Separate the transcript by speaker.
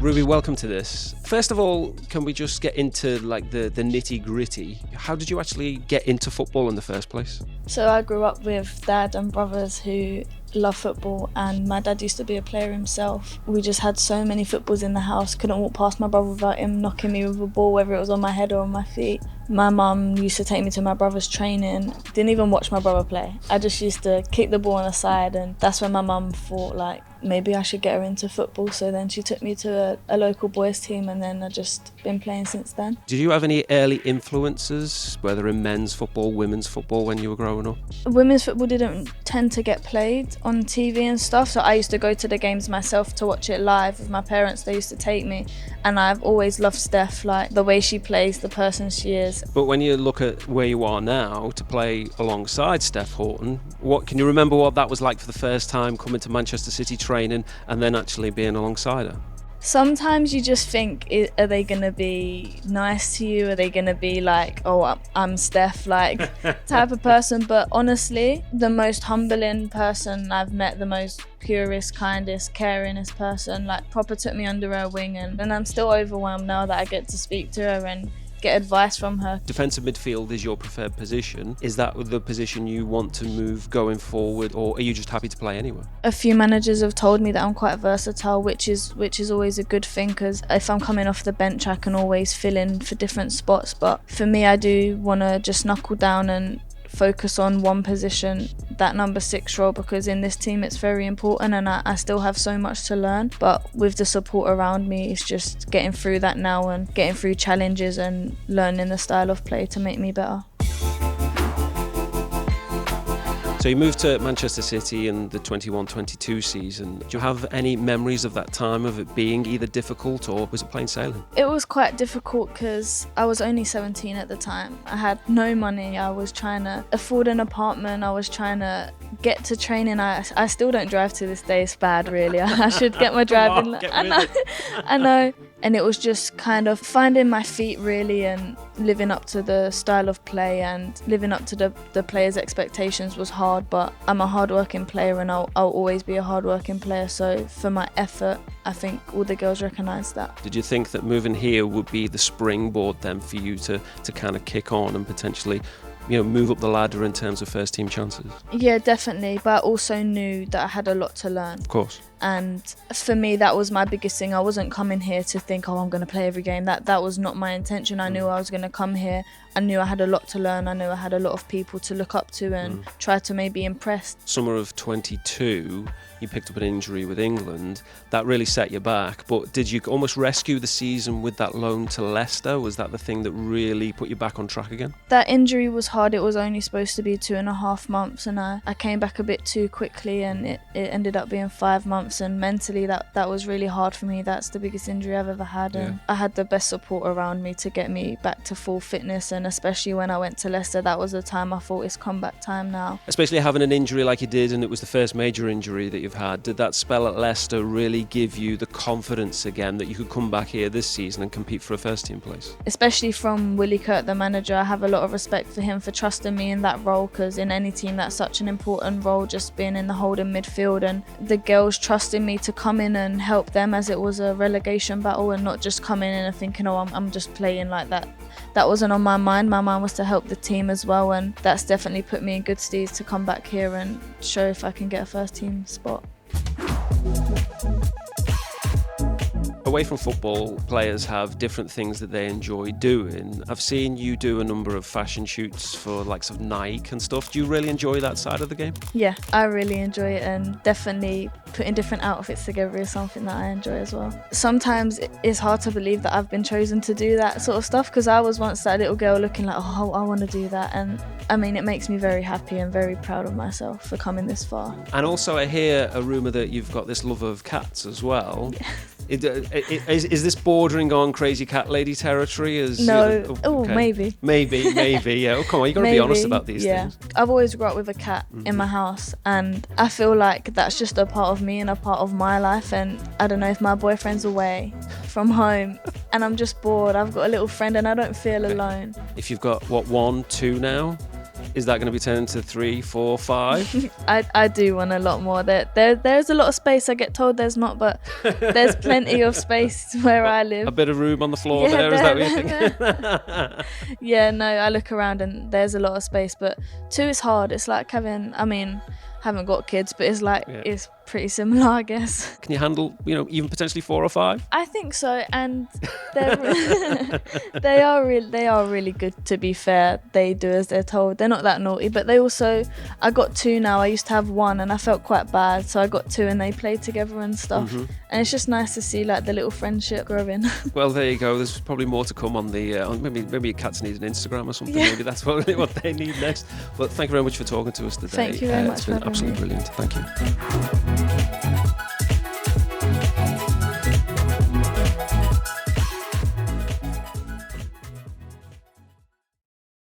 Speaker 1: Ruby, welcome to this. First of all, can we just get into like the nitty gritty? How did you actually get into football in the first place?
Speaker 2: So I grew up with dad and brothers who love football, and my dad used to be a player himself. We just had so many footballs in the house, couldn't walk past my brother without him knocking me with a ball, whether it was on my head or on my feet. My mum used to take me to my brother's training, didn't even watch my brother play. I just used to kick the ball on the side, and that's when my mum thought like maybe I should get her into football. So then she took me to a local boys team, and then I've just been playing since then.
Speaker 1: Did you have any early influences, whether in men's football, women's football, when you were growing up?
Speaker 2: Women's football didn't tend to get played on TV and stuff, so I used to go to the games myself to watch it live with my parents. They used to take me, and I've always loved Steph, like the way she plays, the person she is.
Speaker 1: But when you look at where you are now to play alongside Steph Houghton, what can you remember what that was like for the first time coming to Manchester City training and then actually being alongside her?
Speaker 2: Sometimes you just think, are they going to be nice to you? Are they going to be like, oh, I'm Steph, like type of person? But honestly, the most humbling person I've met, the most purest, kindest, caringest person, like proper took me under her wing, and I'm still overwhelmed now that I get to speak to her and get advice from her.
Speaker 1: Defensive midfield is your preferred position. Is that the position you want to move going forward, or are you just happy to play anywhere?
Speaker 2: A few managers have told me that I'm quite versatile, which is always a good thing, because if I'm coming off the bench I can always fill in for different spots. But for me, I do want to just knuckle down and focus on one position, that number 6 role, because in this team it's very important, and I still have so much to learn. But with the support around me, it's just getting through that now and getting through challenges and learning the style of play to make me better.
Speaker 1: So you moved to Manchester City in the 21-22 season. Do you have any memories of that time, of it being either difficult or was it plain sailing?
Speaker 2: It was quite difficult because I was only 17 at the time. I had no money. I was trying to afford an apartment. I was trying to get to training. I still don't drive to this day. It's bad, really. I should get my driving. I know. And it was just kind of finding my feet, really, and living up to the style of play and living up to the players' expectations was hard. But I'm a hard-working player, and I'll always be a hard-working player. So for my effort, I think all the girls recognise that.
Speaker 1: Did you think that moving here would be the springboard then for you to kind of kick on and potentially, you know, move up the ladder in terms of first team chances?
Speaker 2: Yeah, definitely. But I also knew that I had a lot to learn.
Speaker 1: Of course.
Speaker 2: And for me, that was my biggest thing. I wasn't coming here to think, oh, I'm going to play every game. That was not my intention. I knew I was going to come here. I knew I had a lot to learn. I knew I had a lot of people to look up to and try to maybe impress.
Speaker 1: Summer of 22, you picked up an injury with England. That really set you back. But did you almost rescue the season with that loan to Leicester? Was that the thing that really put you back on track again?
Speaker 2: That injury was hard. It was only supposed to be 2.5 months, and I came back a bit too quickly, and it ended up being 5 months. And mentally, that was really hard for me. That's the biggest injury I've ever had. And I had the best support around me to get me back to full fitness. And especially when I went to Leicester, that was the time I thought it's comeback time now. Especially
Speaker 1: having an injury like you did, and it was the first major injury that you've had. Did that spell at Leicester really give you the confidence again that you could come back here this season and compete for a first team place?
Speaker 2: Especially from Willie Kirk, the manager, I have a lot of respect for him for trusting me in that role, because in any team that's such an important role, just being in the holding midfield, and the girls trusting me to come in and help them as it was a relegation battle, and not just coming in and thinking, oh, I'm just playing like that. That wasn't on my mind. My mind was to help the team as well, and that's definitely put me in good stead to come back here and show if I can get a first team spot.
Speaker 1: Away from football, players have different things that they enjoy doing. I've seen you do a number of fashion shoots for likes of Nike and stuff. Do you really enjoy that side of the game?
Speaker 2: Yeah, I really enjoy it, and definitely putting different outfits together is something that I enjoy as well. Sometimes it's hard to believe that I've been chosen to do that sort of stuff, because I was once that little girl looking like, oh, I want to do that. And I mean, it makes me very happy and very proud of myself for coming this far.
Speaker 1: And also I hear a rumour that you've got this love of cats as well.
Speaker 2: Yeah.
Speaker 1: Is this bordering on crazy cat lady territory?
Speaker 2: No. Maybe.
Speaker 1: Maybe, yeah. Oh, come on, you got to be honest about these things.
Speaker 2: I've always grew up with a cat in my house, and I feel like that's just a part of me and a part of my life. And I don't know, if my boyfriend's away from home and I'm just bored, I've got a little friend and I don't feel alone.
Speaker 1: If you've got, 1, 2 now? Is that going to be turned to 3, 4, 5?
Speaker 2: I do want a lot more. There's a lot of space. I get told there's not, but there's plenty of space where I live.
Speaker 1: A bit of room on the floor there, is that what you think?
Speaker 2: Yeah, no, I look around and there's a lot of space, but 2 is hard. It's like haven't got kids, but it's like it's pretty similar, I guess.
Speaker 1: Can you handle, even potentially 4 or 5?
Speaker 2: I think so, and they are really good. To be fair, they do as they're told. They're not that naughty, but I got 2 now. I used to have 1, and I felt quite bad, so I got 2, and they play together and stuff.
Speaker 1: Mm-hmm.
Speaker 2: And it's just nice to see like the little friendship growing.
Speaker 1: Well, there you go. There's probably more to come on the. Maybe your cats need an Instagram or something.
Speaker 2: Yeah.
Speaker 1: Maybe that's what they need next. But thank you very much for talking to us today.
Speaker 2: Thank you very much
Speaker 1: It's
Speaker 2: for
Speaker 1: been
Speaker 2: having
Speaker 1: absolutely
Speaker 2: me.
Speaker 1: brilliant. Thank you.